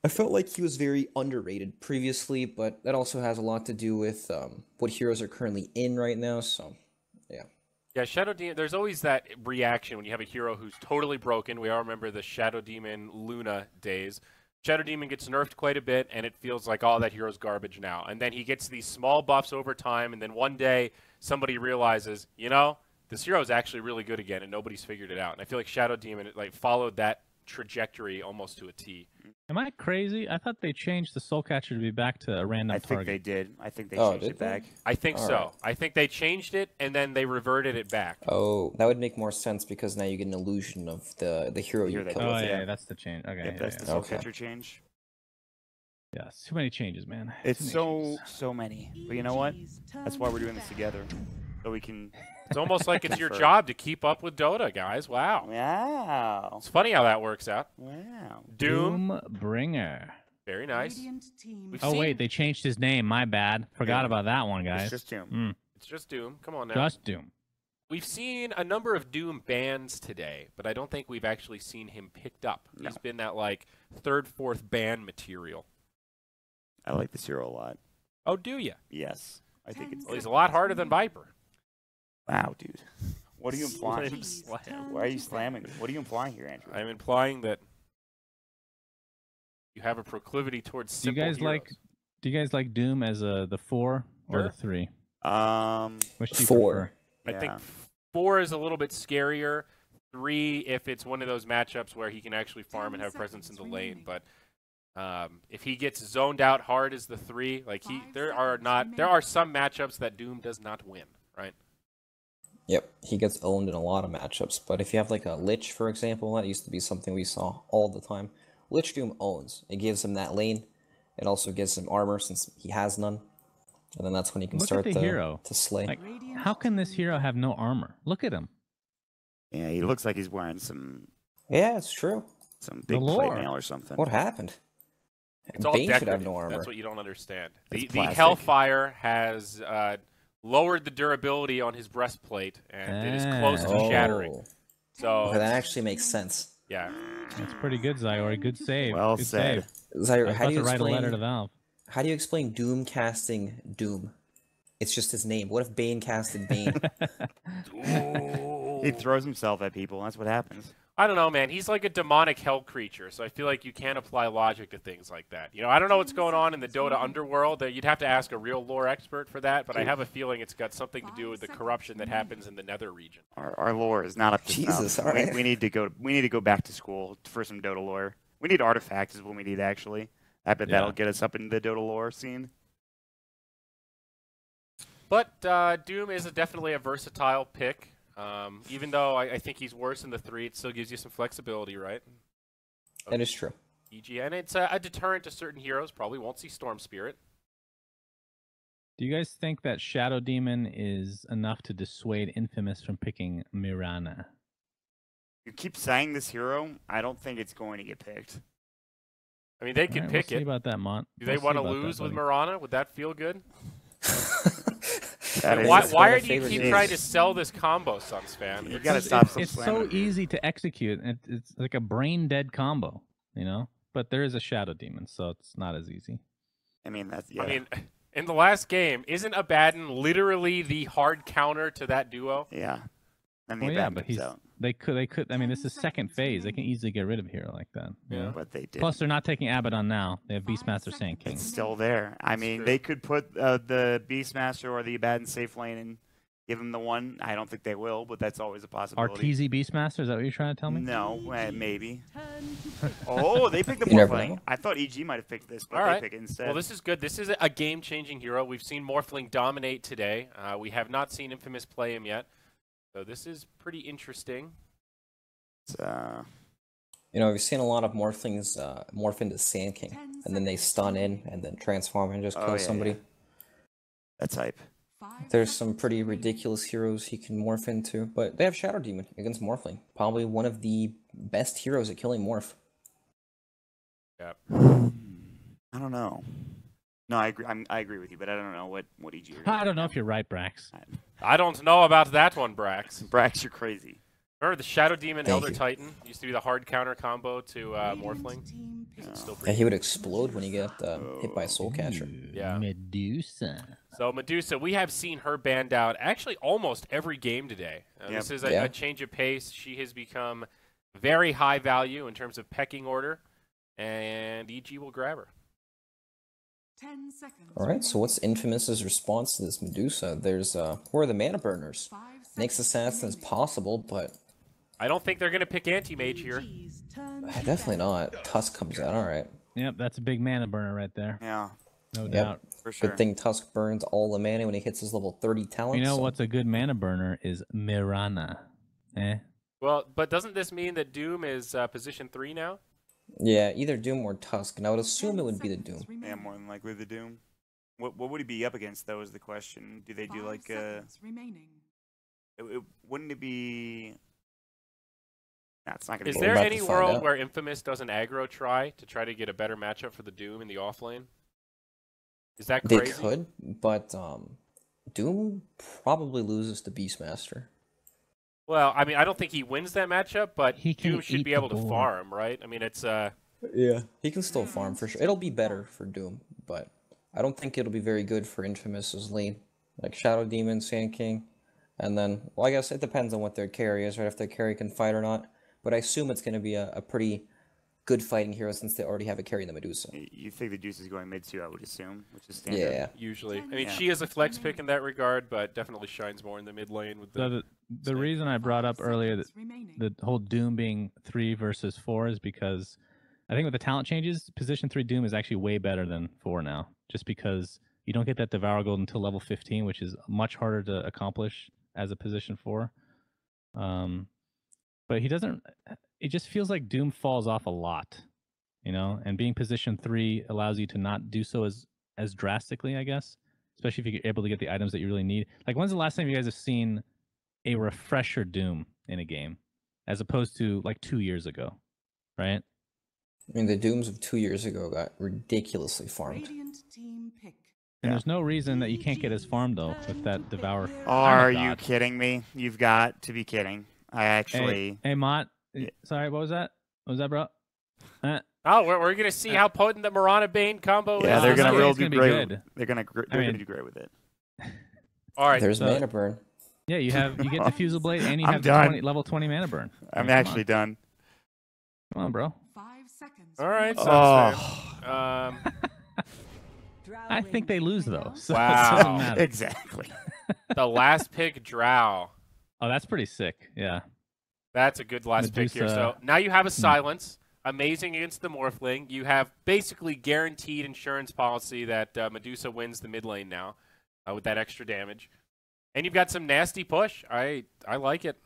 I felt like he was very underrated previously, but that also has a lot to do with what heroes are currently in right now. So, yeah. Yeah, Shadow Demon, there's always that reaction when you have a hero who's totally broken. We all remember the Shadow Demon Luna days. Shadow Demon gets nerfed quite a bit, and it feels like, oh, that hero's garbage now. And then he gets these small buffs over time, and then one day somebody realizes, you know, this hero is actually really good again, and nobody's figured it out. And I feel like Shadow Demon followed that trajectory almost to a T. Am I crazy? I thought they changed the Soul Catcher to be back to a random target. I think they did. I think they changed it back. I think so. Right. I think they changed it, and then they reverted it back. Oh, that would make more sense because now you get an illusion of the hero you kill. Oh, yeah, that's the change. Okay, yeah, that's the Soul Catcher change. Yeah, too many changes, man. It's so many. But you know what? That's why we're doing this together. So we can... It's almost like it's your job to keep up with Dota, guys. Wow. Wow. It's funny how that works out. Wow. Doombringer. Very nice. Wait, they changed his name. My bad. Forgot about that one, guys. It's just Doom. It's just Doom. Come on now. Just Doom. We've seen a number of Doom bans today, but I don't think we've actually seen him picked up. No. He's been that, like, third, fourth ban material. I like this hero a lot. Oh, do you? Yes. I think it's... Well, he's a lot harder than Viper. Wow, dude. What are you implying? Why are you slamming? What are you implying here, Andrew? I'm implying that you have a proclivity towards simple heroes. Do you guys like Doom as the 4 or the 3? Which do you 4. I think 4 is a little bit scarier. 3, if it's one of those matchups where he can actually farm and have presence in the lane, but if he gets zoned out hard as the 3, like there are some matchups that Doom does not win, right? Yep, he gets owned in a lot of matchups, but if you have like a Lich, for example, that used to be something we saw all the time. Lich Doom owns. It gives him that lane. It also gives him armor since he has none. And then that's when he can start to slay. Like, how can this hero have no armor? Look at him. Yeah, he looks like he's wearing some... Yeah, it's true. Some big plate mail or something. What happened? It's all Bane decorative. should have no armor. That's what you don't understand. The Hellfire has lowered the durability on his breastplate, and it is close to shattering. So okay, that actually makes sense. Yeah, that's pretty good, Zyori. Good save. Well good said. Save. Zyori, how do you write a letter to Valve? How do you explain Doom casting Doom? It's just his name. What if Bane casted Bane? He throws himself at people. That's what happens. I don't know, man. He's like a demonic hell creature, so I feel like you can't apply logic to things like that. You know, I don't know what's going on in the Dota underworld. You'd have to ask a real lore expert for that, but I have a feeling it's got something to do with the corruption that happens in the Nether region. Our lore is not up to Jesus, all right. we need to go back to school for some Dota lore. We need artifacts is what we need, actually. I bet that'll get us up in the Dota lore scene. But Doom is definitely a versatile pick. Even though I think he's worse in the 3, it still gives you some flexibility, right? That is true. EG, and it's a deterrent to certain heroes. Probably won't see Storm Spirit. Do you guys think that Shadow Demon is enough to dissuade Infamous from picking Mirana? You keep saying this hero. I don't think it's going to get picked. I mean, they could pick we'll see about that, Mont. Do they want to lose with Mirana? Would that feel good? Why do you keep trying to sell this combo, Suns fan? You gotta stop. It's so easy to execute. It's like a brain dead combo, you know. But there is a Shadow Demon, so it's not as easy. I mean, I mean, in the last game, isn't Abaddon literally the hard counter to that duo? Yeah. And but they could. I mean, this is second phase. They can easily get rid of a hero like that. Yeah, but they did. Plus, they're not taking Abaddon now. They have Beastmaster Sand King. It's still there. I mean, they could put the Beastmaster or the Abaddon safe lane and give him the one. I don't think they will, but that's always a possibility. RTZ Beastmaster? Is that what you're trying to tell me? No, maybe. Oh, they picked the Morphling. I thought EG might have picked this, but they picked it instead. Well, this is good. This is a game-changing hero. We've seen Morphling dominate today. We have not seen Infamous play him yet. So this is pretty interesting. You know, we've seen a lot of Morphlings morph into Sand King, and then they stun in and then transform and just kill somebody. Yeah. That's hype. There's some pretty ridiculous heroes he can morph into, but they have Shadow Demon against Morphling. Probably one of the best heroes at killing Morph. Yep. I don't know. No, I agree. I agree with you, but I don't know what EG. I don't know if you're right, Brax. I don't know about that one, Brax. Brax, you're crazy. Remember the Shadow Demon Thank Elder you. Titan used to be the hard counter combo to Morphling. Is it still Yeah, pretty he would explode when he got hit by a Soul Catcher. Yeah. Medusa. So Medusa, we have seen her banned out actually almost every game today. This is Yeah. a change of pace. She has become very high value in terms of pecking order, and EG will grab her. 10 seconds. All right, so what's Infamous's response to this Medusa? There's who are the mana burners? Next assassin is possible, but I don't think they're going to pick Anti-Mage here. definitely not. Tusk comes out. All right. Yep, that's a big mana burner right there. Yeah, No Yep. doubt. for sure. Good thing Tusk burns all the mana when he hits his level 30 talent. You know so- what's a good mana burner is Mirana. Well, but doesn't this mean that Doom is position 3 now? Yeah, either Doom or Tusk, and I would assume it would be the Doom. Yeah, more than likely the Doom. What would he be up against though? Is the question. Do they do like wouldn't it be? That's not gonna Is be. there about to any find world out. where Infamous does an aggro try to get a better matchup for the Doom in the offlane? Is that They crazy? could, but Doom probably loses to Beastmaster. Well, I mean, I don't think he wins that matchup, but He can Doom should eat be the able to board. farm, right? I mean, it's Yeah, he can still farm for sure. It'll be better for Doom, but I don't think it'll be very good for Infamous's lane. Like Shadow Demon, Sand King, and then, well, I guess it depends on what their carry is, right? If their carry can fight or not. But I assume it's going to be a pretty good fighting hero since they already have a carry in the Medusa. You think the Deuce is going mid too? I would assume, which is standard. Yeah. usually. I mean, Yeah. she is a flex pick in that regard, but definitely shines more in the mid lane with So the. the reason I brought up earlier that the whole Doom being 3 versus 4 is because I think with the talent changes, position 3 Doom is actually way better than 4 now. Just because you don't get that Devour Gold until level 15, which is much harder to accomplish as a position 4. But he doesn't. It just feels like Doom falls off a lot, you know. And being position 3 allows you to not do so as drastically, I guess. Especially if you're able to get the items that you really need. Like, when's the last time you guys have seen a refresher Doom in a game, as opposed to like 2 years ago, right? I mean, the Dooms of 2 years ago got ridiculously farmed. And there's no reason that you can't get as farmed though with that Devour. Are I'm a you god. kidding me? You've got to be kidding. I actually. Hey, Mott. Sorry, what was that? What was that, bro? Oh, we're gonna see how potent the Mirana Bane combo Yeah, is. they're it's gonna gonna real be do great. good. They're gonna do great with it. All right, There's so- mana burn. Yeah, you get Diffusal Blade and you I'm have done. level 20 mana burn. I'm Come actually on. done. Come on, bro. 5 seconds. all right. Oh. I think they lose though. So It Wow. doesn't matter. Exactly. The last pick, Drow. Oh, that's pretty sick. Yeah. That's a good last pick here. So Medusa. now you have a silence. Amazing against the Morphling. You have basically guaranteed insurance policy that Medusa wins the mid lane now with that extra damage. And you've got some nasty push. I like it.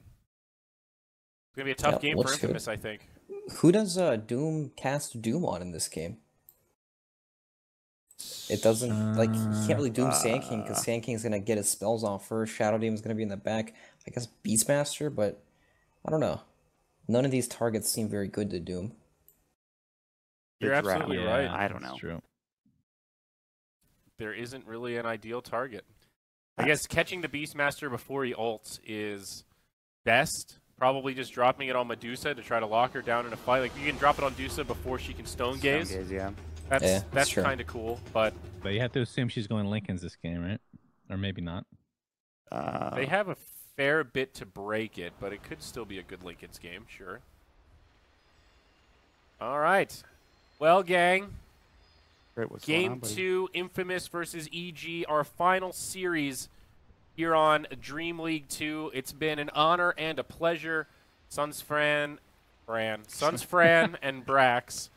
It's going to be a tough Yeah, game for looks good. Infamous, I think. Who does Doom cast Doom on in this game? It doesn't, like, you can't really Doom Sand King because Sand King's going to get his spells off first. Shadow Demon's going to be in the back. I guess Beastmaster, but I don't know. None of these targets seem very good to Doom. You're The Drow. absolutely Yeah, right. I don't that's know. True. There isn't really an ideal target. I guess catching the Beastmaster before he ults is best. Probably just dropping it on Medusa to try to lock her down in a fight. Like, you can drop it on Medusa before she can Stone Gaze. Yeah. That's Yeah, that's true. kind of cool, but But you have to assume she's going Lincoln's this game, right? Or maybe not. they have a fair bit to break it, but it could still be a good Lincoln's game, sure. All right. Well, gang, Great, what's going Game on, buddy? 2, Infamous versus EG, our final series here on DreamLeague 2. It's been an honor and a pleasure. Sunsfran and Brax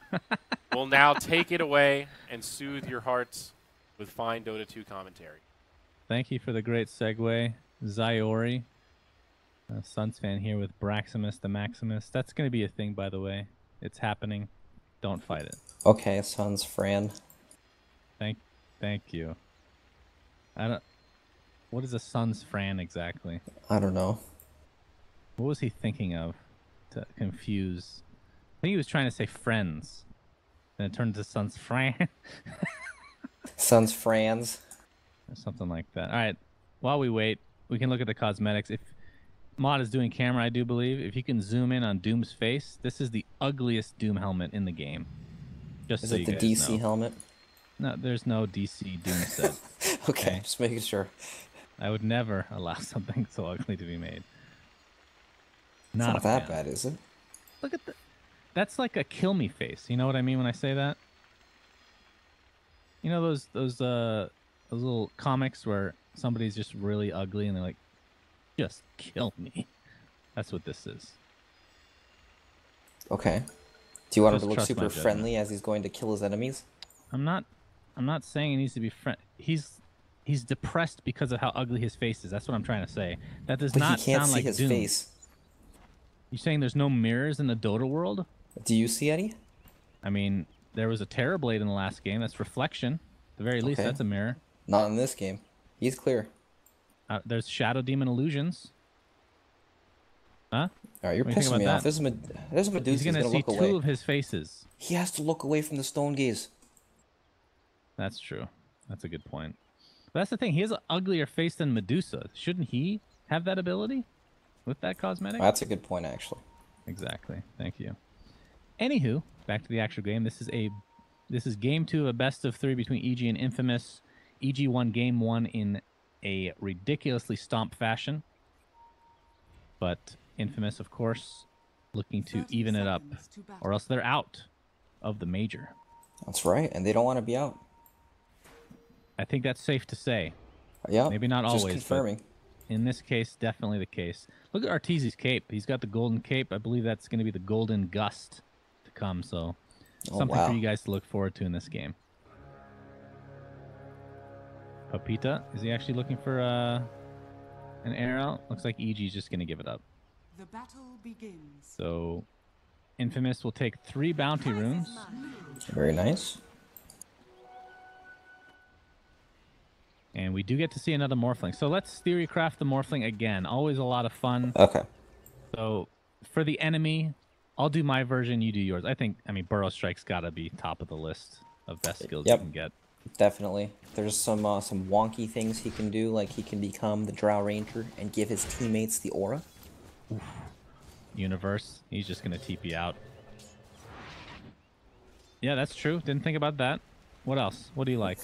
will now take it away and soothe your hearts with fine Dota 2 commentary. Thank you for the great segue, Zyori. Suns fan here with Braximus the Maximus. That's going to be a thing, by the way. It's happening. Don't fight it. Okay, Sons Fran. Thank you. I don't. What is a Suns Fran exactly? I don't know. What was he thinking of to confuse? I think he was trying to say friends. Then it turned to Suns Fran Sons Frans. or something like that. All right. While we wait, we can look at the cosmetics. mod is doing camera, I do believe. If you can zoom in on Doom's face, this is the ugliest Doom helmet in the game. Just Is so it you the guys DC know. helmet? No, there's no DC Doom set. Okay, just making sure. I would never allow something so ugly to be made. It's Not not a that fan. bad, is it? Look at that's like a kill me face. You know what I mean when I say that? You know those little comics where somebody's just really ugly and they're like, just kill me. That's what this is. Okay. Do you want him Just to look trust my super judgment. friendly as he's going to kill his enemies? I'm not saying he needs to be he's depressed because of how ugly his face is. That's what I'm trying to say. That does But not he can't sound see like his Doom. face. You saying there's no mirrors in the Dota world? Do you see any? I mean, there was a Terrorblade in the last game. That's reflection. At the very least, Okay. that's a mirror. Not in this game. He's clear. There's Shadow Demon illusions. Huh? Alright, you're What do you think pissing me about off. that? There's a Medusa. He's gonna see look two away. of his faces. He has to look away from the stone gaze. That's true. That's a good point. But that's the thing. He has an uglier face than Medusa. Shouldn't he have that ability with that cosmetic? That's a good point, actually. Exactly. Thank you. Anywho, back to the actual game. This is game 2 of a best of 3 between EG and Infamous. EG won game 1 in a ridiculously stomp fashion, but Infamous, of course, looking to 30 even it up, seconds to battle. or else they're out of the major. That's right, and they don't want to be out. I think that's safe to say. Yeah. Maybe not just always, confirming. but in this case, definitely the case. Look at Arteezy's cape. He's got the golden cape. I believe that's going to be the golden gust to come. So Oh, something wow. for you guys to look forward to in this game. Papita, is he actually looking for an arrow? Looks like EG's just going to give it up. The battle begins. So Infamous will take 3 bounty runes. Very nice. And we do get to see another Morphling. So let's theorycraft the Morphling again. Always a lot of fun. Okay. So for the enemy, I'll do my version, you do yours. I mean, Burrow Strike's got to be top of the list of best skills Yep. you can get. Definitely. There's some wonky things he can do, like he can become the Drow Ranger and give his teammates the aura. Universe, he's just going to TP out. Yeah, that's true. Didn't think about that. What else? What do you like?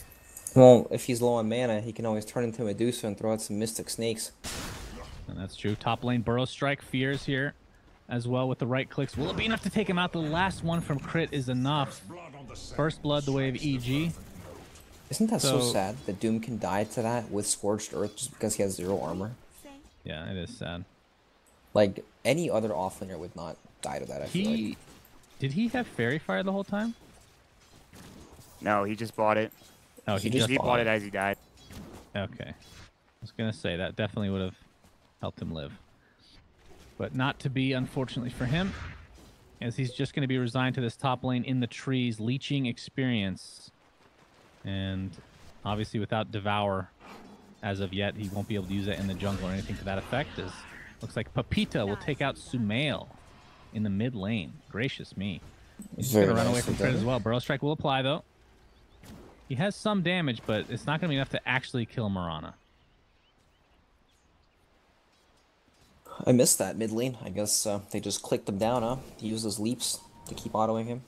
Well, if he's low on mana, he can always turn into Medusa and throw out some Mystic Snakes. And that's true. Top lane Burrow Strike fears here as well with the right clicks. Will it be enough to take him out? The last one from Crit is enough. First blood the way of EG. Isn't that so So- sad that Doom can die to that with Scorched Earth just because he has 0 armor? Yeah, it is sad. Like, any other offlaner would not die to that, I feel like. Did he have Fairy Fire the whole time? No, he just bought it. Oh, He he just He just bought it as he died. Okay. I was going to say, that definitely would have helped him live. But not to be, unfortunately for him, as he's just going to be resigned to this top lane in the trees, leeching experience. And obviously without Devour, as of yet, he won't be able to use it in the jungle or anything to that effect. As looks like Papita will take out Sumail in the mid lane. Gracious me. He's Very going to run away nicely from Crit done. as well. Burrow Strike will apply, though. He has some damage, but it's not going to be enough to actually kill Mirana. I missed that mid lane. I guess they just clicked him down, huh? He used those leaps to keep autoing him.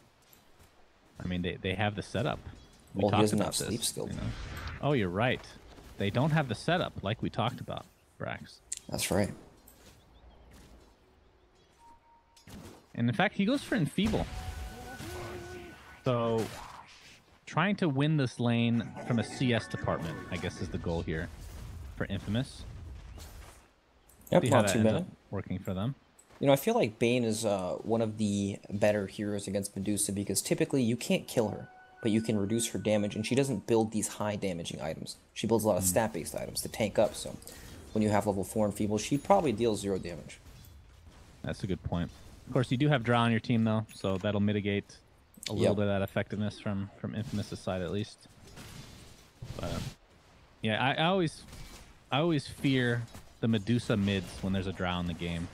I mean, they have the setup. We Well, he talked doesn't about have this, sleep skill. you know? Oh, you're right. They don't have the setup like we talked about, Brax. That's right. And in fact, he goes for Enfeeble. So, trying to win this lane from a CS department, I guess, is the goal here for Infamous. Yep, See how not that too ends bad. up working for them. You know, I feel like Bane is one of the better heroes against Medusa because typically you can't kill her, but you can reduce her damage, and she doesn't build these high damaging items. She builds a lot of stat-based items to tank up, so when you have level 4 Enfeeble, she probably deals 0 damage. That's a good point. Of course, you do have Drow on your team, though, so that'll mitigate a little Yep. bit of that effectiveness from Infamous' side, at least. But yeah, I always fear the Medusa mids when there's a Drow in the game.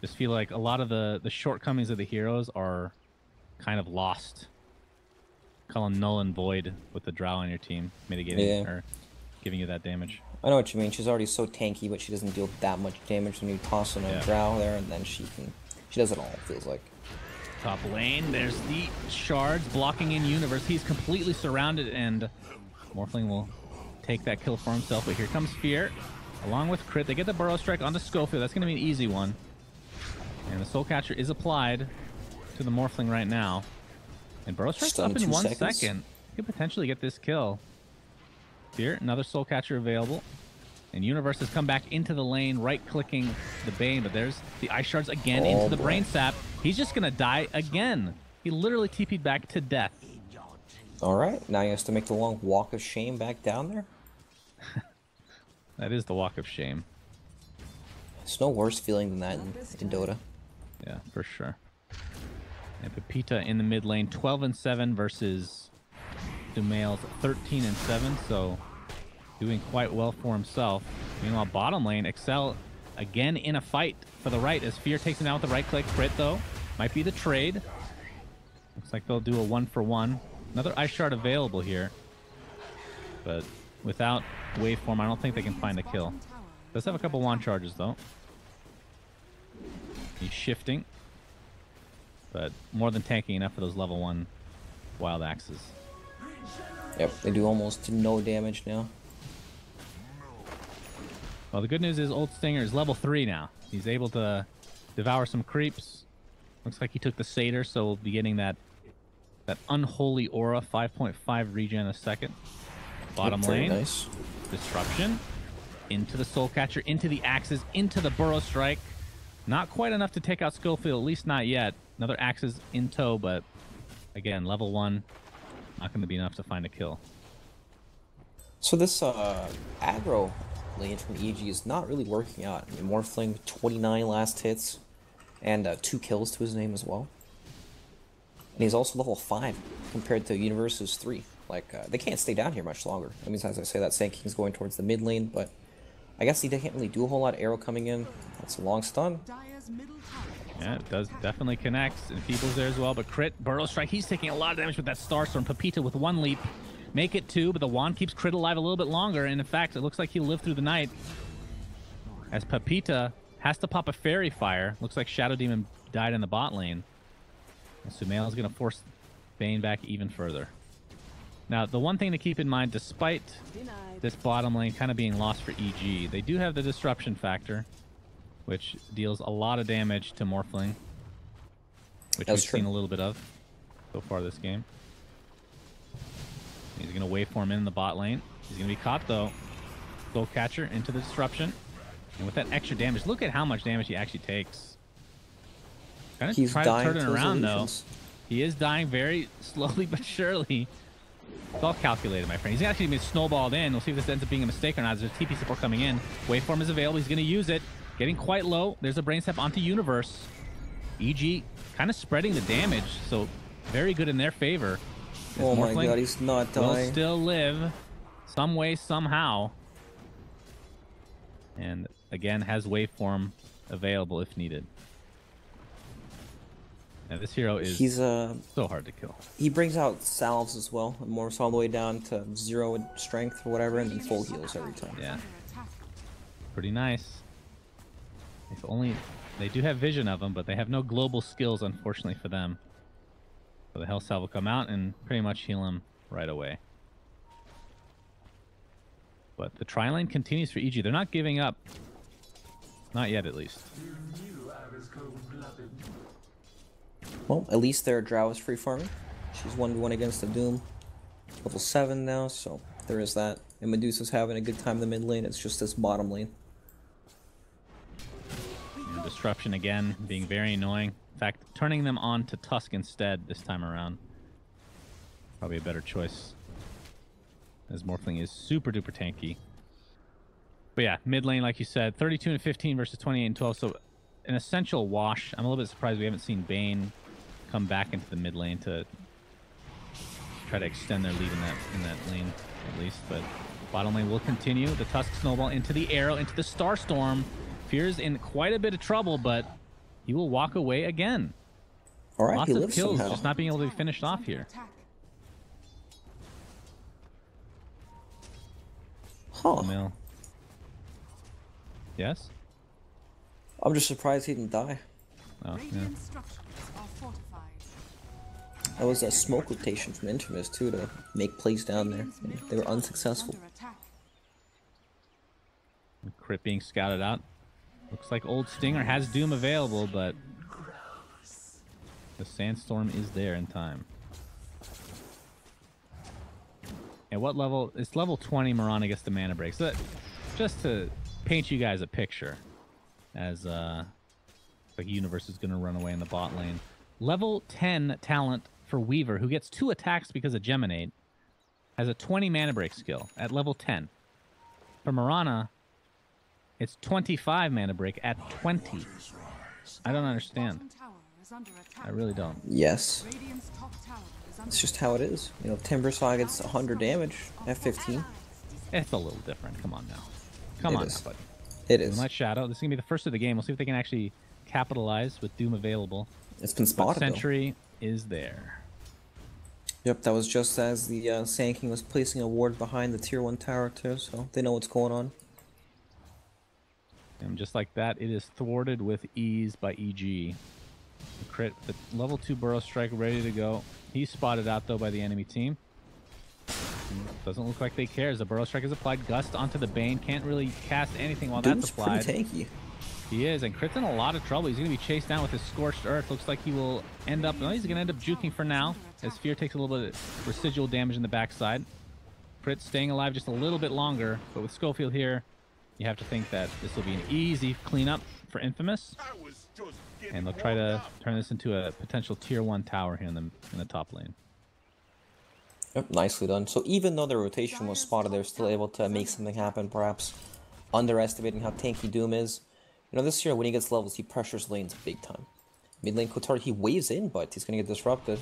Just feel like a lot of the shortcomings of the heroes are kind of lost. Call them null and void with the Drow on your team, mitigating Yeah. or giving you that damage. I know what you mean. She's already so tanky, but she doesn't deal that much damage when you toss in a drow there, and then she does it all, it feels like. Top lane, there's the shards blocking in Universe. He's completely surrounded, and Morphling will take that kill for himself. But here comes Fear, along with Crit. They get the Burrow Strike onto Schofield. That's going to be an easy one. And the Soul Catcher is applied to the Morphling right now. And Burrow Strike's up in 1 second. Could potentially get this kill. Here, another Soul Catcher available. And Universe has come back into the lane, right-clicking the Bane, but there's the Ice Shards again into the Brain Sap. He's just going to die again. He literally TP'd back to death. All right, now he has to make the long walk of shame back down there. That is the walk of shame. It's no worse feeling than that in Dota. Yeah, for sure. And Pepita in the mid lane, 12-7 versus Dumail's 13-7, so doing quite well for himself. Meanwhile, bottom lane, Excel again in a fight for the right as Fear takes him out with the right click. Crit, though, might be the trade. Looks like they'll do a 1-for-1. Another Ice Shard available here. But without waveform, I don't think they can find a kill. Does have a couple wand charges, though. He's shifting. But more than tanking enough for those level 1 wild axes. Yep, they do almost no damage now. Well, the good news is Old Stinger is level 3 now. He's able to devour some creeps. Looks like he took the Satyr, so we'll be getting that unholy aura, 5.5 regen a second. Bottom lane, nice. Disruption. Into the Soul Catcher, into the Axes, into the Burrow Strike. Not quite enough to take out Schofield, at least not yet. Another Axes in tow, but again, level 1, not going to be enough to find a kill. So this aggro lane from EG is not really working out. I mean, Morphling, 29 last hits, and 2 kills to his name as well. And he's also level 5 compared to Universe's 3. Like, they can't stay down here much longer. I mean, as I say, that Sand King's going towards the mid lane, but I guess he can't really do a whole lot. Arrow coming in. That's a long stun. Yeah, it does definitely connects. And Feeble's there as well, but Crit, Burrow Strike, he's taking a lot of damage with that Starstorm. Pepita with 1 leap. Make it 2, but the wand keeps Crit alive a little bit longer, and in fact, it looks like he'll live through the night. As Pepita has to pop a Fairy Fire. Looks like Shadow Demon died in the bot lane. And Sumail is going to force Bane back even further. Now, the one thing to keep in mind, despite this bottom lane kind of being lost for EG, they do have the disruption factor, which deals a lot of damage to Morphling, which we've seen a little bit of so far this game. He's going to waveform in the bot lane. He's going to be caught, though. Soul Catcher into the disruption. And with that extra damage, look at how much damage he actually takes. Kind of try to turn it around, though. He is dying very slowly but surely. It's all calculated, my friend. He's actually been snowballed in. We'll see if this ends up being a mistake or not. There's TP support coming in. Waveform is available. He's going to use it. Getting quite low. There's a Brain Step onto Universe. EG kind of spreading the damage, so very good in their favor. Oh my god, he's not dying. Will still live some way, somehow. And again, has waveform available if needed. Now this hero is so hard to kill. He brings out salves as well, and morphs all the way down to 0 strength or whatever, and then full heals every time. Yeah. Pretty nice. If only they do have vision of him, but they have no global skills, unfortunately for them. So the health salve will come out and pretty much heal him right away. But the tri-lane continues for EG. They're not giving up. Not yet, at least. Well, at least their Drow is free farming. She's 1v1 against the Doom. Level 7 now, so there is that. And Medusa's having a good time in the mid lane. It's just this bottom lane. And disruption again, being very annoying. In fact, turning them on to Tusk instead this time around. Probably a better choice. As Morphling is super duper tanky. But yeah, mid lane, like you said, 32 and 15 versus 28 and 12. So an essential wash. I'm a little bit surprised we haven't seen Bane come back into the mid lane to try to extend their lead in that lane at least. But bottom lane will continue. The Tusk snowball into the arrow, into the Starstorm. Fear's in quite a bit of trouble, but he will walk away again. All right, lots he of lives kills, somehow. just not being able to be finished off here. Huh. Sumail Yes? I'm just surprised he didn't die. Oh, yeah. Radiant structures are fortified. That was a smoke rotation from Infamous too to make plays down there. And they were unsuccessful. Under attack. Crit being scouted out. Looks like old Stinger has Doom available, but the Sandstorm is there in time. At what level? It's level 20 Mirana gets the mana break. So that, just to paint you guys a picture, as like Universe is going to run away in the bot lane. Level 10 talent for Weaver, who gets 2 attacks because of Geminate, has a 20 mana break skill at level 10. For Mirana, it's 25 mana break at 20. I don't understand. Bottom tower is under attack. I really don't. Yes. Radiant's top tower is under It's just how it is. You know, Timber Saw gets 100 damage at 15. It's a little different. Come on now. Come It on is. now, buddy. It is. Moonlight Shadow. This is going to be the first of the game. We'll see if they can actually capitalize with Doom available. It's been But spotted though. Sentry is there. Yep, that was just as the Sand King was placing a ward behind the tier 1 tower too, so they know what's going on. And just like that, it is thwarted with ease by EG. The crit, the level 2 Burrow Strike ready to go. He's spotted out though by the enemy team. Doesn't look like they care as the Burrow Strike is applied. Gust onto the Bane. Can't really cast anything while Doom's that's applied. pretty tanky. He is, and Crit's in a lot of trouble. He's going to be chased down with his Scorched Earth. Looks like he will end up... No, he's going to end up juking for now, as Fear takes a little bit of residual damage in the backside. Crit staying alive just a little bit longer, but with Schofield here, you have to think that this will be an easy cleanup for Infamous. And they'll try to turn this into a potential tier 1 tower here in the top lane. Yep, nicely done. So even though the rotation was spotted, they're still able to make something happen, perhaps underestimating how tanky Doom is. You know, this year when he gets levels, he pressures lanes big time. Mid lane Kotar, he waves in, but he's going to get disrupted.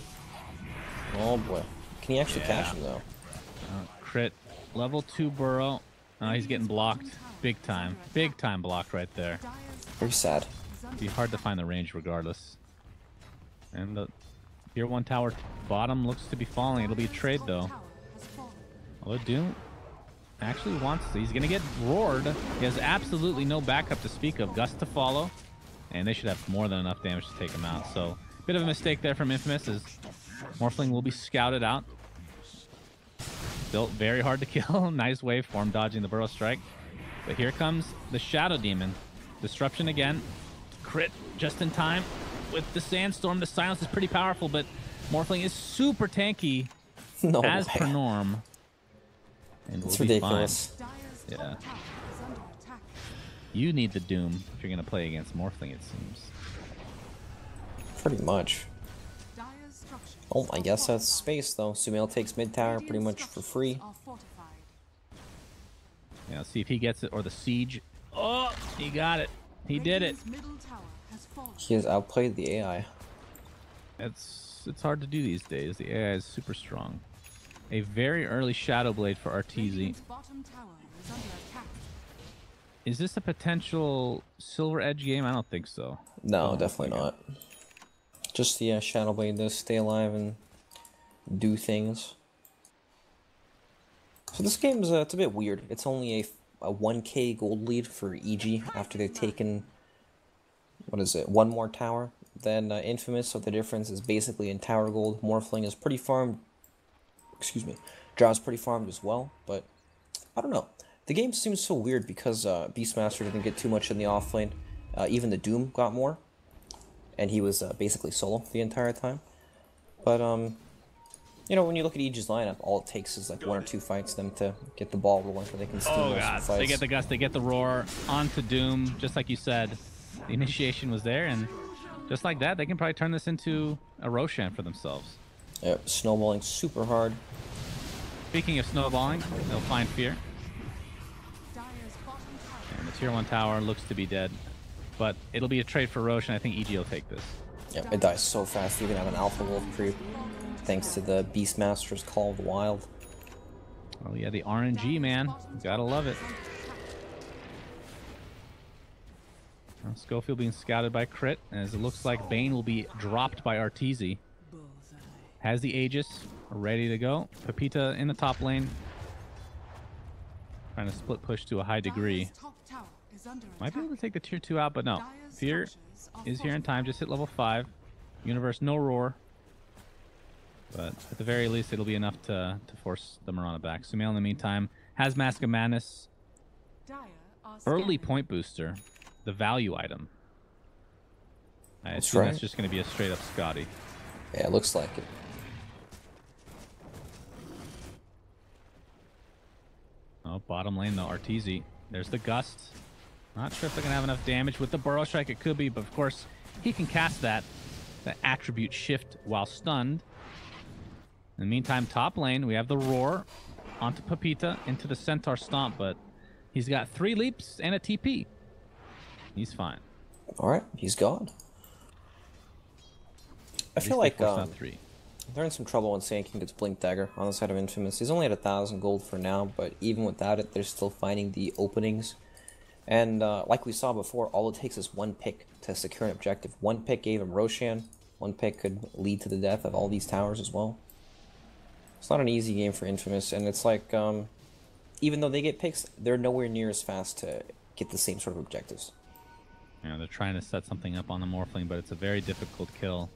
Oh boy. Can he actually catch him though? Crit, level 2 Burrow. He's getting blocked big time. Big time blocked right there. Very sad. It'd be hard to find the range regardless. And the tier 1 tower bottom looks to be falling. It'll be a trade though. Although Doom actually wants to. He's going to get roared. He has absolutely no backup to speak of. Gust to follow. And they should have more than enough damage to take him out. So, bit of a mistake there from Infamous as Morphling will be scouted out. Built very hard to kill. Nice waveform dodging the Burrow Strike. But here comes the Shadow Demon. Disruption again. Crit just in time with the Sandstorm. The silence is pretty powerful, but Morphling is super tanky No as way. per norm. And It's we'll be ridiculous. fine. Yeah. You need the Doom if you're going to play against Morphling, it seems. Pretty much. Oh, I guess that's space though. Sumail takes mid tower pretty much for free. Yeah, see if he gets it, or the Siege. Oh, he got it. He did it. He has outplayed the AI. It's hard to do these days. The AI is super strong. A very early Shadow Blade for Arteezy. Is this a potential Silver Edge game? I don't think so. No, definitely not. Just the Shadow Blade to stay alive and do things. So this game's it's a bit weird. It's only a 1k gold lead for EG after they've taken, what is it, one more tower than Infamous. So the difference is basically in tower gold. Morphling is pretty farmed. Excuse me. Drow's pretty farmed as well, but I don't know. The game seems so weird because Beastmaster didn't get too much in the offlane. Even the Doom got more, and he was basically solo the entire time. But you know, when you look at EG's lineup, all it takes is like 1 or 2 fights for them to get the ball rolling, so they can steal most of the fights. They get the Gust, they get the Roar onto Doom, just like you said. The initiation was there, and just like that, they can probably turn this into a Roshan for themselves. Yep, snowballing super hard. Speaking of snowballing, they'll find Fear. And the tier 1 tower looks to be dead. But it'll be a trade for Roche, and I think EG will take this. Yep, it dies so fast. You can have an Alpha Wolf creep, thanks to the Beastmaster's Call of the Wild. Oh yeah, the RNG, man. Gotta love it. Now, Schofield being scouted by Crit, as it looks like Bane will be dropped by Arteezy. Has the Aegis ready to go. Pepita in the top lane. Trying to split push to a high degree. is under Might be able to attack. take the tier 2 out, but no. Dire's Fear structures are is here in fortified. time. Just hit level 5. Universe, no roar. But at the very least, it'll be enough to force the Mirana back. Sumail, in the meantime, has Mask of Madness. Dire are Early scanning. point booster. The value item. I That's assume right. that's just going to be a straight up Scotty. Yeah, it looks like it. Oh, bottom lane though, Arteezy. There's the Gust. Not sure if they're going to have enough damage with the Burrow Strike. It could be, but of course, he can cast that attribute shift while stunned. In the meantime, top lane, we have the Roar onto Pepita into the Centaur Stomp, but he's got 3 leaps and a TP. He's fine. All right, he's gone. I At feel least they like forced out 3. they're in some trouble when Sand gets Blink Dagger on the side of Infamous. He's only at 1,000 gold for now, but even without it, they're still finding the openings. And like we saw before, all it takes is one pick to secure an objective. One pick gave him Roshan. One pick could lead to the death of all these towers as well. It's not an easy game for Infamous, and it's like, even though they get picks, they're nowhere near as fast to get the same sort of objectives. You know, they're trying to set something up on the Morphling, but it's a very difficult kill.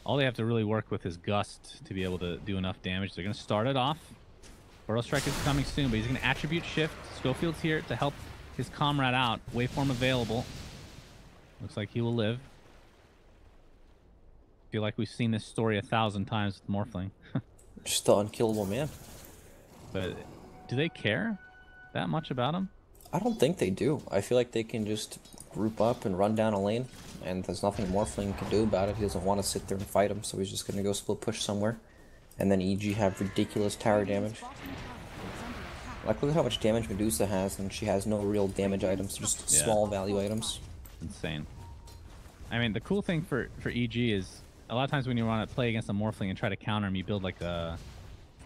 All they have to really work with is Gust to be able to do enough damage. They're going to start it off. Burrow Strike is coming soon, but he's going to attribute shift. Schofield's here to help his comrade out. Waveform available. Looks like he will live. Feel like we've seen this story 1,000 times with Morphling. Just the unkillable man. But do they care that much about him? I don't think they do. I feel like they can just group up and run down a lane, and there's nothing Morphling can do about it. He doesn't want to sit there and fight him, so he's just going to go split push somewhere. And then EG have ridiculous tower damage. Bottom tower is under attack. Like, look at how much damage Medusa has, and she has no real damage items, just Yeah. small value items. Insane. I mean, the cool thing for EG is a lot of times when you want to play against a Morphling and try to counter him, you build like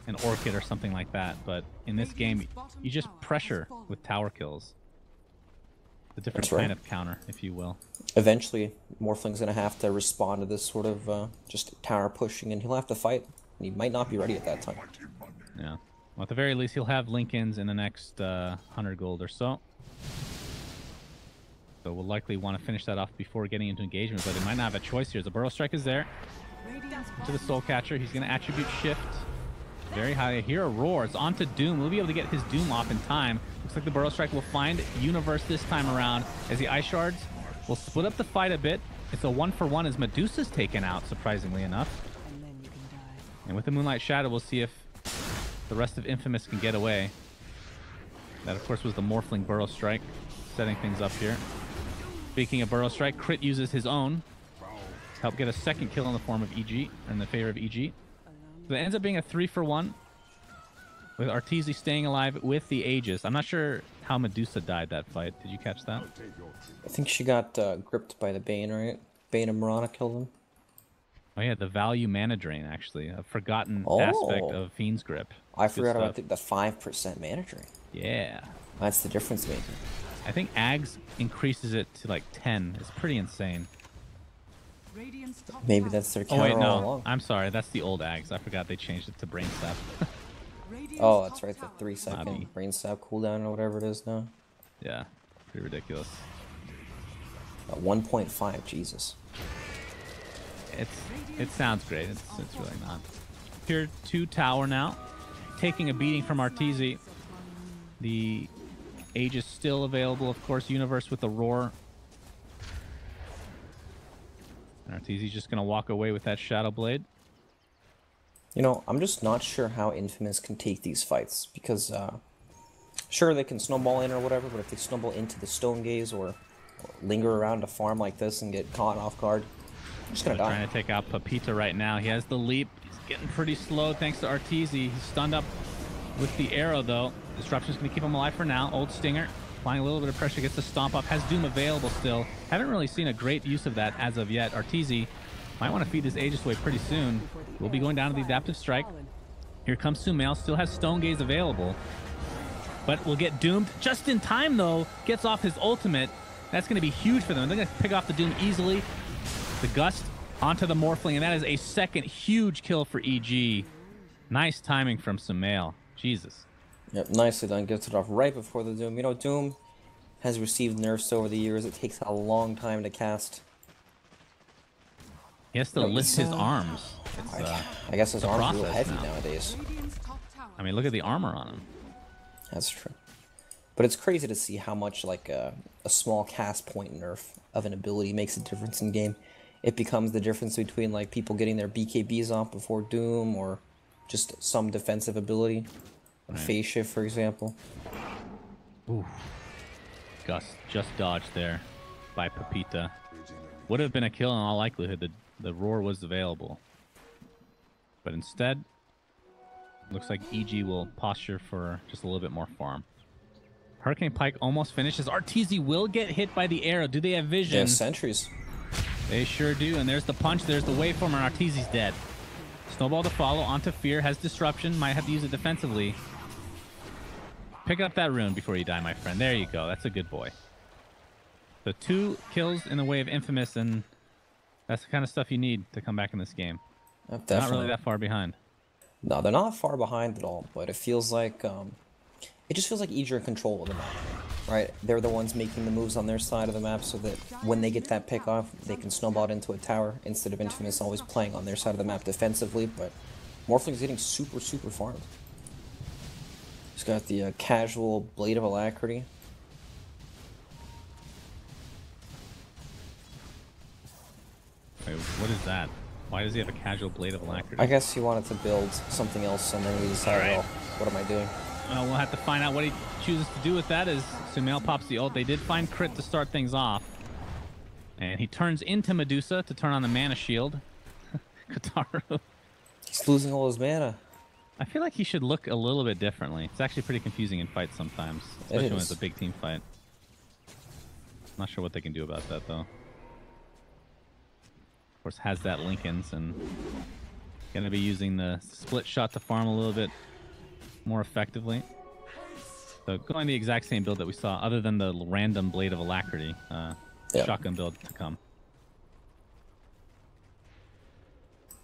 an Orchid or something like that. But in this game, you just pressure with tower kills. The different That's right. kind of counter, if you will. Eventually, Morphling's going to have to respond to this sort of just tower pushing, and he'll have to fight. He might not be ready at that time. Yeah. Well, at the very least, he'll have Lincolns in the next 100 gold or so. So we'll likely want to finish that off before getting into engagement, but they might not have a choice here. The Burrow Strike is there Radiant's to the bottom Soul Catcher. He's going to attribute shift. Very high. Here a roar. It's onto Doom. We'll be able to get his Doom off in time. Looks like the Burrow Strike will find Universe this time around as the Ice Shards will split up the fight a bit. It's a 1-for-1 as Medusa's taken out, surprisingly enough. and then you can die. And with the Moonlight Shadow, we'll see if the rest of Infamous can get away. That, of course, was the Morphling Burrow Strike, setting things up here. Speaking of Burrow Strike, Crit uses his own to help get a second kill in the form of EG, in the favor of EG. So it ends up being a 3-for-1, with Arteezy staying alive with the Aegis. I'm not sure how Medusa died that fight. Did you catch that? I think she got gripped by the Bane, right? Bane and Mirana killed him. Oh yeah, the value mana drain, actually. A forgotten Oh. aspect of Fiend's Grip. I Good forgot about stuff. the 5% mana drain. Yeah. That's the difference maker. I think Ags increases it to like 10. It's pretty insane. Radiant's top Maybe tower that's their Oh counter wait, all no. along. I'm sorry. That's the old Ags. I forgot they changed it to Brain Sap. Radiant's Oh, that's top right, the tower 3-second Bobby. brain sap cooldown or whatever it is now. Yeah. Pretty ridiculous. 1.5, Jesus. It sounds great. It's really not. Tier 2 tower now. Taking a beating from Arteezy. The Age is still available, of course. Universe with the Roar. And Arteezy's just going to walk away with that Shadow Blade. You know, I'm just not sure how Infamous can take these fights, because, sure, they can snowball in or whatever, but if they snowball into the Stone Gaze or linger around a farm like this and get caught off guard, I'm just gonna They're die. trying to take out Pepita right now. He has the leap. He's getting pretty slow thanks to Arteezy. He's stunned up with the arrow, though. Disruption's going to keep him alive for now. Old Stinger applying a little bit of pressure, gets the stomp up. Has Doom available still. Haven't really seen a great use of that as of yet. Arteezy might want to feed his Aegis away pretty soon. We'll be going down to the Adaptive Strike. Here comes Sumail. Still has Stone Gaze available. But will get doomed just in time, though. Gets off his ultimate. That's going to be huge for them. They're going to pick off the Doom easily. The Gust onto the Morphling, and that is a second huge kill for EG. Nice timing from Sumail. Jesus. Yep, nicely done. Gets it off right before the Doom. You know, Doom has received nerfs over the years. It takes a long time to cast. He has to No, lift it's, his arms. It's, I guess his a arms are real process heavy now. nowadays. Radiant's top tower. I mean, look at the armor on him. That's true. But it's crazy to see how much like a small cast point nerf of an ability makes a difference in game. It becomes the difference between like people getting their BKBs off before Doom or just some defensive ability. Like phase shift, for example. Ooh. Gus just dodged there by Pepita. Would have been a kill in all likelihood. The roar was available. But instead, looks like EG will posture for just a little bit more farm. Hurricane Pike almost finishes. Arteezy will get hit by the arrow. Do they have vision? They have sentries. They sure do. And there's the punch. There's the waveform, and Arteezy's dead. Snowball to follow. Onto Fear. Has disruption. Might have to use it defensively. Pick up that rune before you die, my friend. There you go. That's a good boy. So 2 kills in the way of Infamous, and that's the kind of stuff you need to come back in this game. Definitely. Not really that far behind. No, they're not far behind at all, but it feels like it just feels like EG are in control of the map, right? They're the ones making the moves on their side of the map, so that when they get that pick off, they can snowball it into a tower instead of Infamous always playing on their side of the map defensively. But Morphling's getting super farmed. He's got the casual Blade of Alacrity. Wait, what is that? Why does he have a casual Blade of Alacrity? I guess he wanted to build something else, and then he decided, Alright. well, what am I doing? Well, we'll have to find out what he chooses to do with that as Sumail pops the ult. They did find crit to start things off. And he turns into Medusa to turn on the mana shield. Kataru. He's losing all his mana. I feel like he should look a little bit differently. It's actually pretty confusing in fights sometimes, especially when is. it's a big team fight. Not sure what they can do about that, though. Of course, has that Linken's and gonna be using the split shot to farm a little bit more effectively. So going the exact same build that we saw, other than the random Blade of Alacrity shotgun build to come.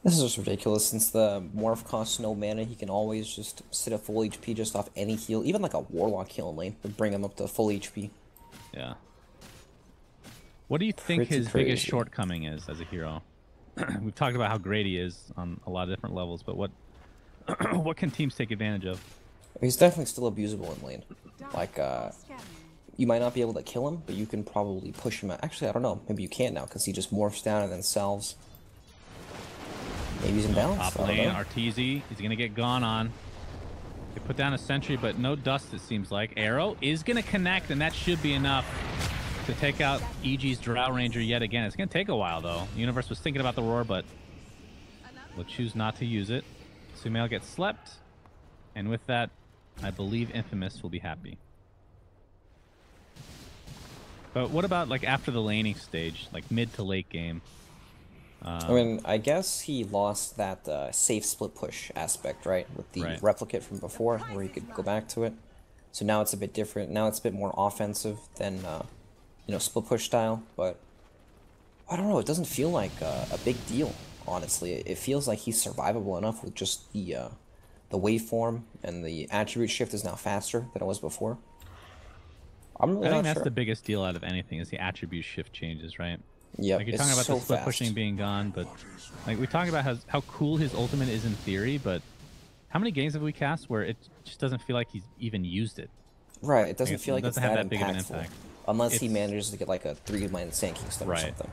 This is just ridiculous. Since the Morph costs no mana, he can always just sit at full HP just off any heal. Even like a Warlock heal in lane would bring him up to full HP. Yeah. What do you think Pretty his biggest crazy. shortcoming is as a hero? We've talked about how great he is on a lot of different levels, but what what can teams take advantage of? He's definitely still abusable in lane. Like, you might not be able to kill him, but you can probably push him out. Actually, I don't know. Maybe you can't now, because he just morphs down and then salves. Maybe he's in balance. Top I don't lane, know. Arteezy is going to get gone on. They put down a sentry, but no dust, it seems like. Arrow is going to connect, and that should be enough to take out EG's Drow Ranger yet again. It's going to take a while, though. Universe was thinking about the roar, but will choose not to use it. Sumail gets slept, and with that, I believe Infamous will be happy. But what about like after the laning stage, like mid to late game? I mean, I guess he lost that safe split push aspect, right? With the replicate from before, where he could go back to it. So now it's a bit different. Now it's a bit more offensive than, you know, split push style. But I don't know. It doesn't feel like a big deal, honestly. It feels like he's survivable enough with just the waveform, and the attribute shift is now faster than it was before. I'm really I think not that's sure. the biggest deal out of anything is the attribute shift changes, right? Yeah, like you're it's talking about so the split fast. pushing being gone, but like we talk about how cool his ultimate is in theory, but how many games have we cast where it just doesn't feel like he's even used it? Right, it doesn't Like, feel like it's doesn't have that that big of an impactful. impact. Unless he It's- manages to get like a 3-man Sand King stun or Right. something.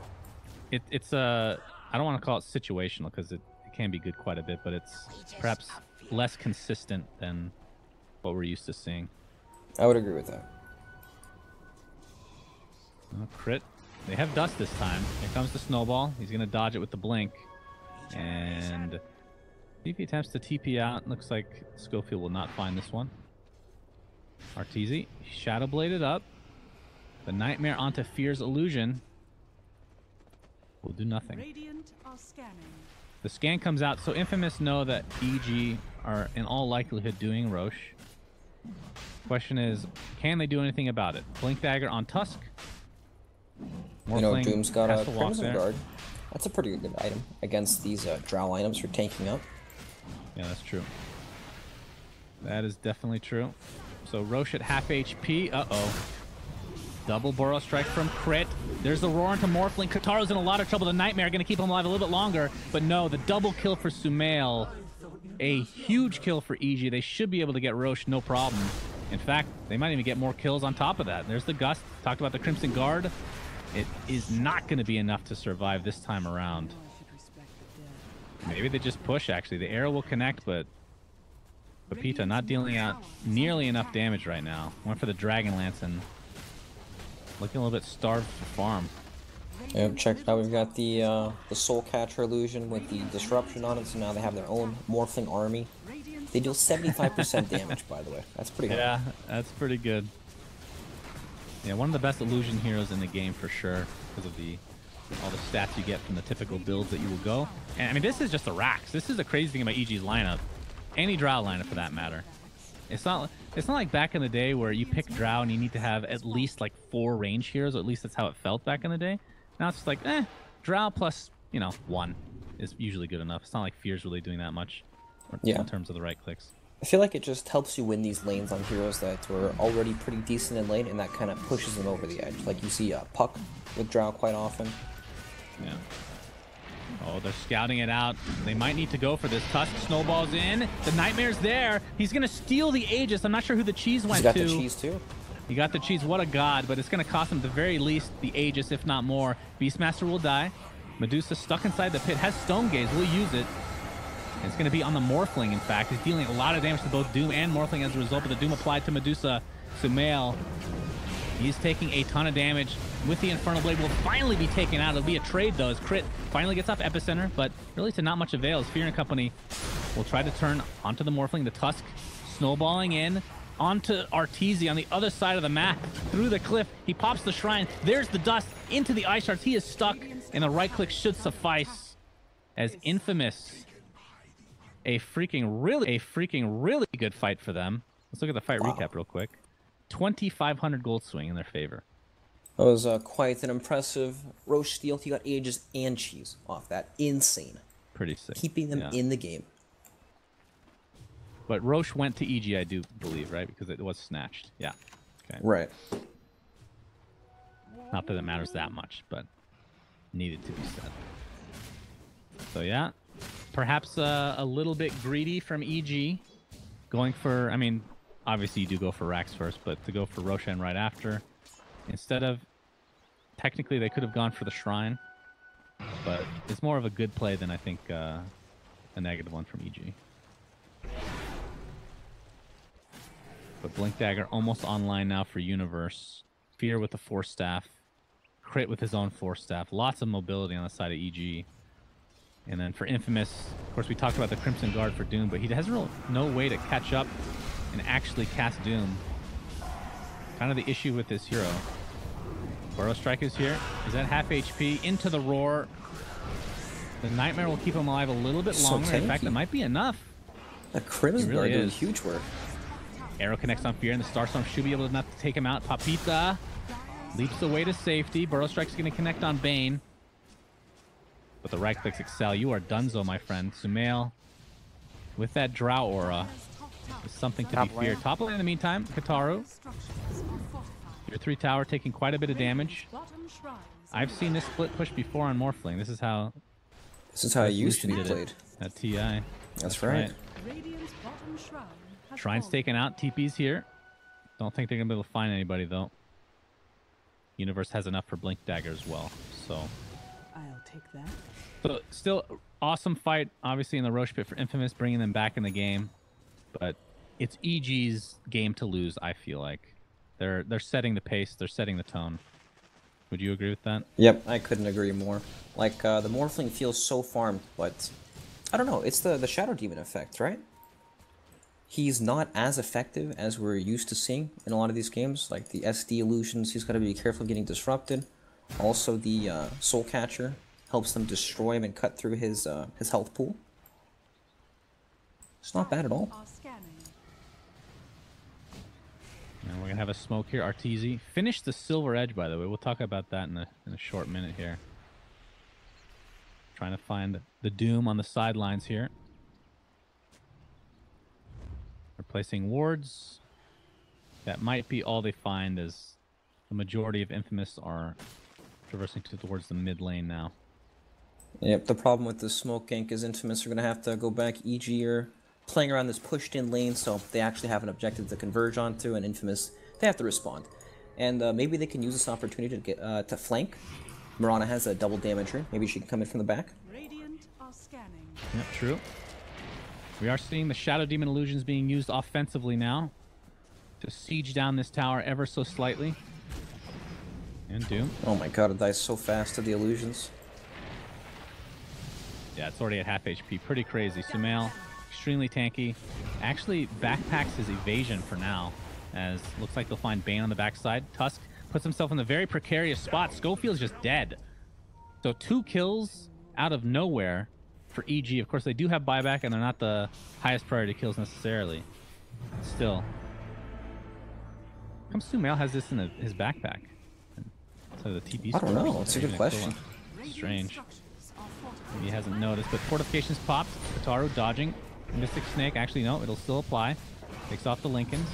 It's I don't want to call it situational because it can be good quite a bit, but it's perhaps less consistent than what we're used to seeing. I would agree with that. Crit. They have dust this time. Here comes the snowball. He's going to dodge it with the blink. And TP attempts to TP out. Looks like Schofield will not find this one. Arteezy, Shadow Bladed up. The Nightmare onto Fear's Illusion. Will do nothing. Radiant are scanning. The scan comes out, so Infamous know that EG are in all likelihood doing Roche. Question is, can they do anything about it? Blink Dagger on Tusk. You know, Doom's got a has to walk Crimson there. Guard. That's a pretty good item against these Drow items for tanking up. Yeah, that's true. That is definitely true. So Roche at half HP. Uh-oh. Double Burrow Strike from Crit. There's the roar into Morphling. Kataro's in a lot of trouble. The Nightmare going to keep him alive a little bit longer. But no, the double kill for Sumail. A huge kill for EG. They should be able to get Roche, no problem. In fact, they might even get more kills on top of that. There's the Gust. Talked about the Crimson Guard. It is not going to be enough to survive this time around. Maybe they just push, actually. The arrow will connect, but Pepita not dealing out nearly enough damage right now. Went for the Dragon Lance and looking a little bit starved for farm. Yep, check out. We've got the Soul Catcher illusion with the disruption on it, so now they have their own Morphling army. They deal 75% damage, by the way. That's pretty good. Yeah, that's pretty good. Yeah, one of the best illusion heroes in the game for sure, because of all the stats you get from the typical builds that you will go. And I mean, this is just the racks. This is the crazy thing about EG's lineup. Any Drow lineup for that matter. It's not like back in the day where you pick Drow and you need to have at least like 4 range heroes, or at least that's how it felt back in the day. Now it's just like, Drow plus, 1 is usually good enough. It's not like Fear's really doing that much in terms of the right clicks. I feel like it just helps you win these lanes on heroes that were already pretty decent in lane, and that kind of pushes them over the edge. Like you see Puck with Drow quite often. Yeah. Oh, they're scouting it out. They might need to go for this. Tusk snowballs in. The Nightmare's there. He's going to steal the Aegis. I'm not sure who the cheese went to. He's got the cheese too. He got the cheese. What a god. But it's going to cost him at the very least the Aegis, if not more. Beastmaster will die. Medusa stuck inside the pit. Has Stone Gaze. Will use it. And it's going to be on the Morphling, in fact. He's dealing a lot of damage to both Doom and Morphling as a result of the Doom applied to Medusa. Sumail. He's taking a ton of damage. With the Infernal Blade will finally be taken out. It'll be a trade, though, as Crit finally gets off Epicenter, but really to not much avail, as Fear and Company will try to turn onto the Morphling. The Tusk snowballing in onto Arteezy on the other side of the map. Through the cliff, he pops the Shrine. There's the Dust into the Ice Shards. He is stuck, and the right click should suffice. As Infamous, a freaking really good fight for them. Let's look at the fight recap real quick. 2,500 gold swing in their favor. That was quite an impressive Roche steal. He got Aegis and cheese off that. Insane. Pretty sick. Keeping them in the game. But Roche went to EG, I do believe, right? Because it was snatched. Yeah. Okay. Right. Not that it matters that much, but needed to be said. So yeah, perhaps a little bit greedy from EG. Going for, I mean, obviously you do go for Rax first, but to go for Roshan right after. Instead of, technically they could have gone for the Shrine, but it's more of a good play than I think a negative one from EG. But Blink Dagger almost online now for Universe. Fear with the Force Staff. Crit with his own Force Staff. Lots of mobility on the side of EG. And then for Infamous, of course we talked about the Crimson Guard for Doom, but he has no way to catch up and actually cast Doom. Kind of the issue with this hero. Burrow Strike is here. He's at half HP. Into the Roar. The Nightmare will keep him alive a little bit longer. In fact, it might be enough. The Crimson Guard doing huge work. Arrow connects on Fear, and the Starstorm should be able enough to take him out. Papita leaps away to safety. Burrow Strike's going to connect on Bane. But the right clicks excel. You are donezo, my friend. Sumail, with that Drow aura, is something to be feared. Top lane in the meantime, Kataru. Your 3 tower taking quite a bit of damage. I've seen this split push before on Morphling. This is how it used to be played. At TI. That's right. Shrine's taken out. TP's here. Don't think they're going to be able to find anybody, though. Universe has enough for Blink Dagger as well, so... I'll take that. So, still, awesome fight, obviously, in the Roche pit for Infamous, bringing them back in the game. But it's EG's game to lose, I feel like. They're setting the pace, they're setting the tone. Would you agree with that? Yep, I couldn't agree more. Like, the Morphling feels so farmed, but... I don't know, it's the Shadow Demon effect, right? He's not as effective as we're used to seeing in a lot of these games. Like, the SD illusions, he's got to be careful getting disrupted. Also, the Soul Catcher helps them destroy him and cut through his health pool. It's not bad at all. And we're going to have a smoke here. Arteezy. Finish the Silver Edge, by the way. We'll talk about that in a short minute here. Trying to find the Doom on the sidelines here. Replacing wards. That might be all they find as The majority of Infamous are traversing towards the mid lane now. Yep, the problem with the smoke gank is Infamous are going to have to go back. EG are playing around this pushed in lane, so they actually have an objective to converge onto, and Infamous, they have to respond. And maybe they can use this opportunity to get to flank. Mirana has a double damager. Maybe she can come in from the back. Radiant are scanning. Yep, true. We are seeing the Shadow Demon illusions being used offensively now to siege down this tower ever so slightly. And Doom. Oh my god, it dies so fast to the illusions. Yeah, it's already at half HP. Pretty crazy. Sumail, extremely tanky. Actually backpacks his evasion for now, as looks like they'll find Bane on the backside. Tusk puts himself in a very precarious spot. Schofield's just dead. So 2 kills out of nowhere for EG. Of course, they do have buyback, and they're not the highest priority kills necessarily. Still. How come Sumail has this in his backpack? So the TP I don't know. scores It's a are good even question. equivalent. Strange. Maybe he hasn't noticed, but fortifications popped. Kataru dodging. Mystic Snake, actually no, it'll still apply. Takes off the Lincolns.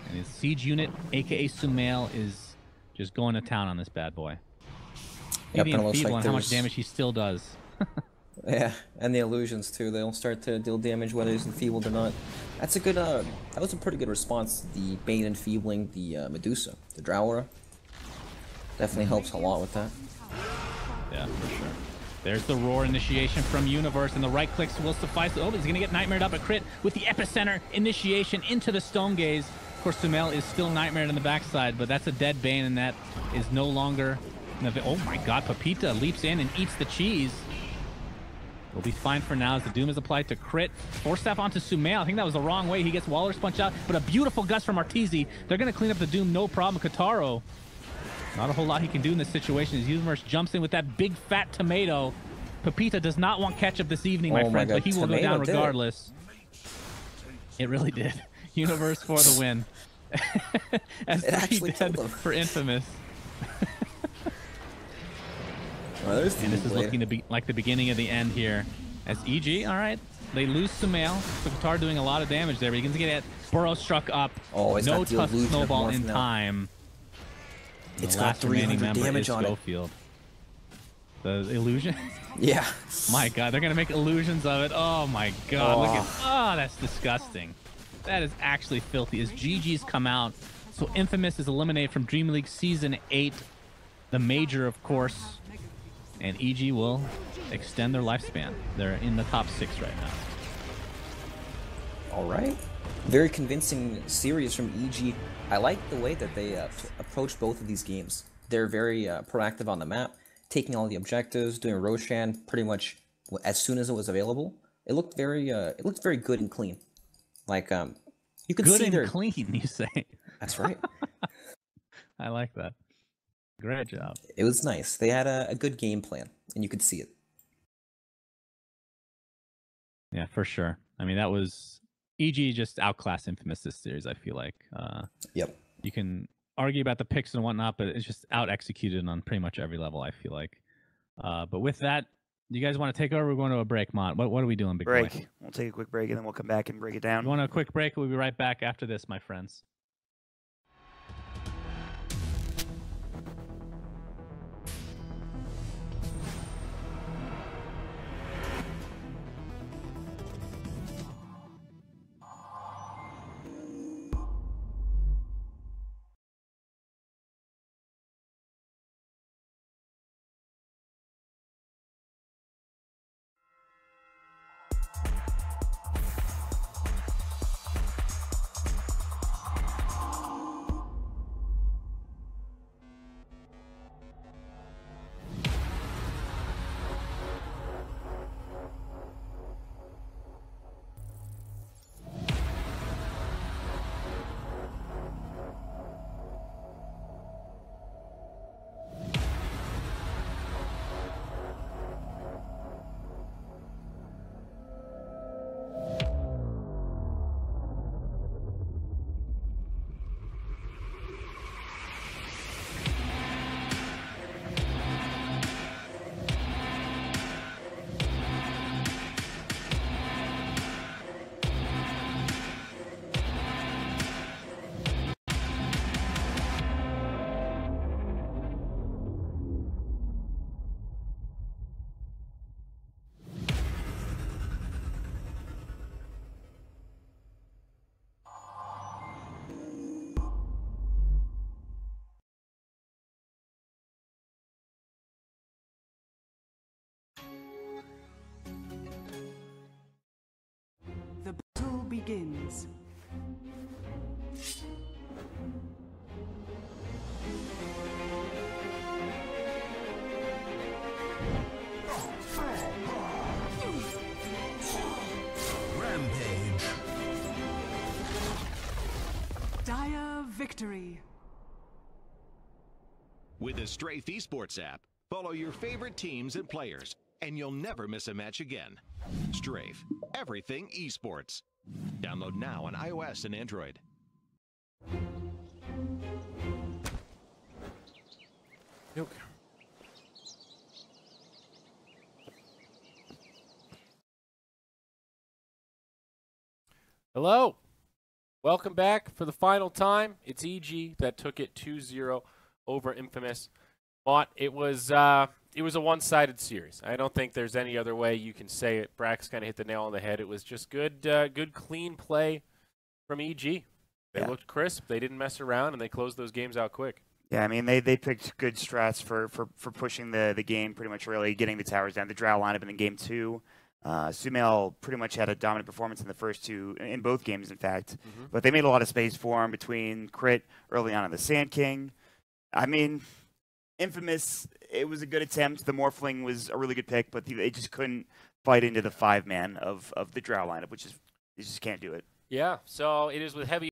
And his siege unit, aka Sumail, is just going to town on this bad boy. Yep, Maybe and it looks enfeeble like on how much there's- damage he still does. Yeah, and the illusions too. They'll start to deal damage whether he's enfeebled or not. That's a good. That was a pretty good response to the Bane enfeebling the Medusa, the Drowra. Definitely helps a lot with that. Yeah, for sure. There's the roar initiation from Universe, and the right clicks will suffice. Oh, he's going to get nightmared up a crit with the epicenter initiation into the Stone Gaze. Of course, Sumail is still nightmared in the backside, but that's a dead Bane, and that is no longer... Oh my god, Pepita leaps in and eats the cheese. We'll be fine for now as the Doom is applied to crit. Force Staff onto Sumail. I think that was the wrong way. He gets Waller's Punch out, but a beautiful gust from Arteezy. They're going to clean up the Doom, no problem. Kataro, not a whole lot he can do in this situation as Universe jumps in with that big fat tomato. Pepita does not want ketchup this evening, my friends, God, but he will go down tomato did. regardless. It really did. Universe for the win. As It actually dead killed him. for Infamous. Oh, there's the And this is blade. looking to be like the beginning of the end here. As EG, all right, they lose Sumail. So Qatar doing a lot of damage there, but he can get it. Burrow struck up. Oh, it's no got the Tusk illusion of snowball Morph in now. time. It's The got last remaining 300 member damage is on it. Schofield. The illusion? Yeah. My god, they're gonna make illusions of it. Oh my god, look at, oh, that's disgusting. That is actually filthy. As GG's come out, so Infamous is eliminated from DreamLeague Season 8, the major, of course, and EG will extend their lifespan. They're in the top 6 right now. All right. Very convincing series from EG. I like the way that they approach both of these games. They're very proactive on the map, taking all the objectives, doing Roshan pretty much as soon as it was available. It looked very good and clean. Like you could Good see and their clean, you say. That's right. I like that. Great job. It was nice. They had a good game plan, and you could see it. Yeah, for sure. I mean, that was EG just outclassed Infamous this series, I feel like. Yep. You can argue about the picks and whatnot, but it's just out executed on pretty much every level, I feel like. But with that, do you guys want to take over? We're going to a break, Mont. What are we doing, big Break. boy? We'll take a quick break and then we'll come back and break it down. You want a quick break? We'll be right back after this, my friends. begins. Rampage. Dire victory. With the Strafe Esports app, follow your favorite teams and players, and you'll never miss a match again. Strafe, everything esports. Download now on iOS and Android. Nuke. Hello. Welcome back for the final time. It's EG that took it 2-0 over Infamous. But it was a one-sided series. I don't think there's any other way you can say it. Brax kind of hit the nail on the head. It was just good clean play from EG. They looked crisp. They didn't mess around, and they closed those games out quick. Yeah, I mean, they picked good strats for pushing the game, pretty much really getting the towers down. The Drow lineup in game 2. Sumail pretty much had a dominant performance in the first two, in both games, in fact. Mm-hmm. But they made a lot of space for him between Crit early on in the Sand King. I mean, Infamous, it was a good attempt. The Morphling was a really good pick, but they just couldn't fight into the 5-man of the Drow lineup, which is, you just can't do it. Yeah, so it is with heavy